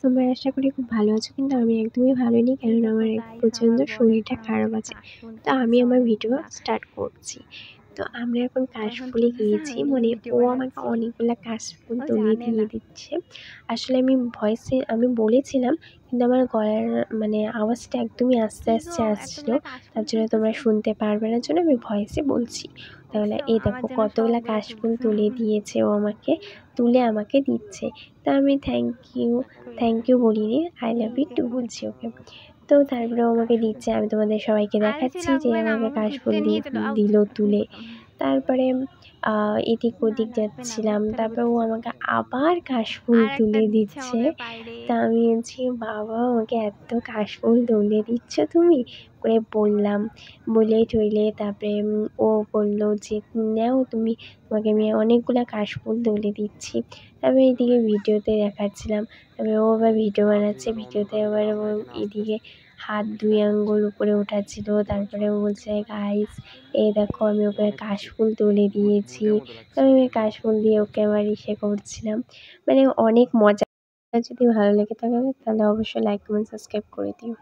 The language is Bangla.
তোমরা আশা করি খুব ভালো আছো, কিন্তু আমি একদমই ভালো নেই, কেননা আমার প্রচণ্ড শরীরটা খারাপ আছে। তো আমি আমার ভিডিও স্টার্ট করছি। তো আমরা এখন কাশফুলে গিয়েছি, মানে ও আমাকে অনেকগুলা কাশফুল তুলে দিয়ে দিচ্ছে। আসলে আমি বলেছিলাম, কিন্তু আমার গলার মানে আওয়াজটা একদমই আস্তে আস্তে আসছিল, তার জন্য তোমরা শুনতে পারবে না, জন্য আমি ভয়েসে বলছি। তাহলে এই দেখো কতগুলা কাশফুল তুলে দিয়েছে ও আমাকে, তুলে আমাকে দিচ্ছে। তা আমি থ্যাংক ইউ বলিনি, আই লাভ ইউ টু বলছি ওকে। তো তারপরে ও আমাকে দিচ্ছে, আমি তোমাদের সবাইকে দেখাচ্ছি যে আমাকে কাশফুল দিল তুলে। তারপরে এদিক ওদিক যাচ্ছিলাম, তারপর ও আমাকে আবার কাশফুল তুলে দিচ্ছে। তা আমি বলছি, বাবা আমাকে এত কাশফুল তুলে দিচ্ছ তুমি, করে বললাম। বলে টইলে তারপরে ও বললো যে নাও তুমি, তোমাকে আমি অনেকগুলা কাশফুল তুলে দিচ্ছি। তারপরে এদিকে ভিডিওতে দেখাচ্ছিলাম, তারপরে ও আবার ভিডিও বানাচ্ছে, ভিডিওতে আবার ও এদিকে হাত 2 আঙ্গুল উপরে উঠাচ্ছিল। তারপরে ও বলছে, গাইস এই দেখো আমি ওকে কাশফুল তুলে দিয়েছি। তো আমি ওই কাশফুল দিয়ে ওকে আবার ইসে করছিলাম, মানে অনেক মজা। যদি ভালো লেগে থাকে তাহলে অবশ্যই লাইক কমেন্ট সাবস্ক্রাইব করে দিও।